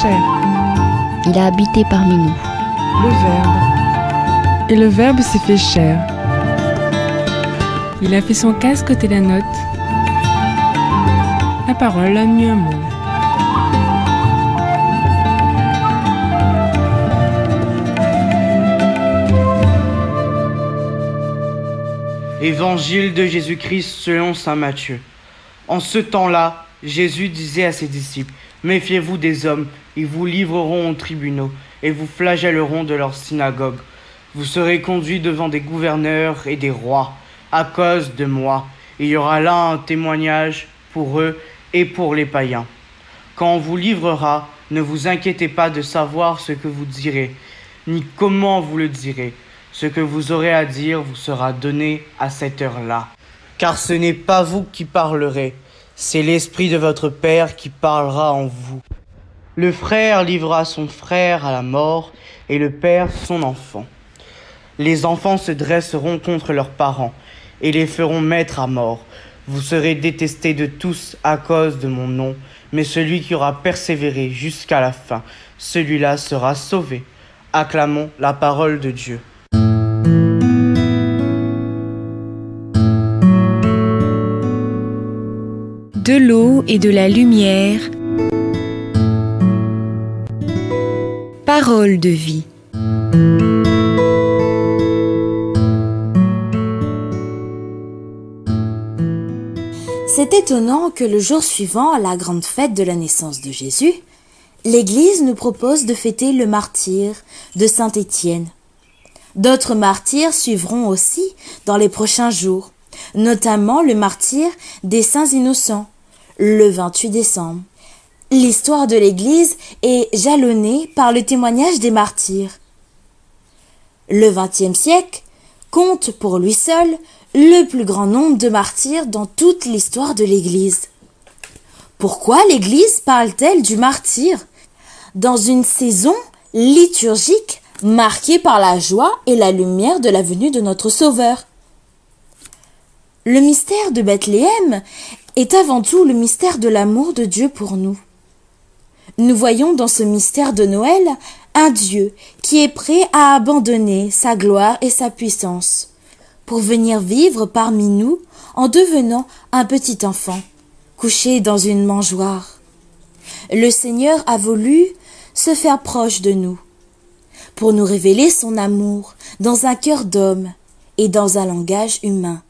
chair. Il a habité parmi nous. Le Verbe. Et le Verbe s'est fait chair. Il a fait son casque côté la note. La parole a mis un mot. Évangile de Jésus-Christ selon saint Matthieu. En ce temps-là, Jésus disait à ses disciples, « Méfiez-vous des hommes, ils vous livreront aux tribunaux et vous flagelleront de leurs synagogues. Vous serez conduits devant des gouverneurs et des rois à cause de moi. Il y aura là un témoignage pour eux et pour les païens. Quand on vous livrera, ne vous inquiétez pas de savoir ce que vous direz, ni comment vous le direz. Ce que vous aurez à dire vous sera donné à cette heure-là. Car ce n'est pas vous qui parlerez, c'est l'Esprit de votre Père qui parlera en vous. Le frère livrera son frère à la mort et le père son enfant. Les enfants se dresseront contre leurs parents et les feront mettre à mort. Vous serez détestés de tous à cause de mon nom, mais celui qui aura persévéré jusqu'à la fin, celui-là sera sauvé. Acclamons la parole de Dieu. De l'eau et de la lumière, parole de vie. C'est étonnant que le jour suivant à la grande fête de la naissance de Jésus, l'Église nous propose de fêter le martyre de Saint Étienne. D'autres martyrs suivront aussi dans les prochains jours, notamment le martyre des Saints Innocents, le 28 décembre. L'histoire de l'Église est jalonnée par le témoignage des martyrs. Le XXe siècle compte pour lui seul le plus grand nombre de martyrs dans toute l'histoire de l'Église. Pourquoi l'Église parle-t-elle du martyr dans une saison liturgique marquée par la joie et la lumière de la venue de notre Sauveur? Le mystère de Bethléem est avant tout le mystère de l'amour de Dieu pour nous. Nous voyons dans ce mystère de Noël un Dieu qui est prêt à abandonner sa gloire et sa puissance pour venir vivre parmi nous en devenant un petit enfant, couché dans une mangeoire. Le Seigneur a voulu se faire proche de nous, pour nous révéler son amour dans un cœur d'homme et dans un langage humain.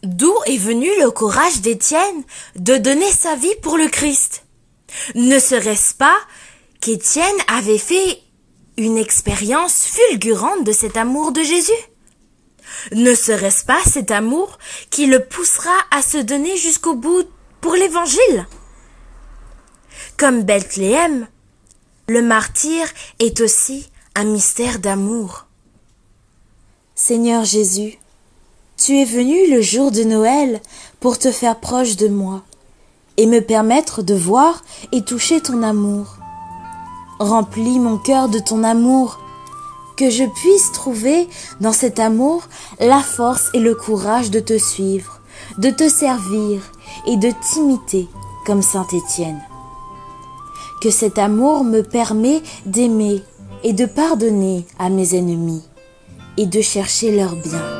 D'où est venu le courage d'Étienne de donner sa vie pour le Christ? Ne serait-ce pas qu'Étienne avait fait une expérience fulgurante de cet amour de Jésus? Ne serait-ce pas cet amour qui le poussera à se donner jusqu'au bout pour l'Évangile? Comme Bethléem, le martyr est aussi un mystère d'amour. Seigneur Jésus, tu es venu le jour de Noël pour te faire proche de moi et me permettre de voir et toucher ton amour. Remplis mon cœur de ton amour, que je puisse trouver dans cet amour la force et le courage de te suivre, de te servir et de t'imiter comme Saint Étienne. Que cet amour me permet d'aimer et de pardonner à mes ennemis et de chercher leur bien.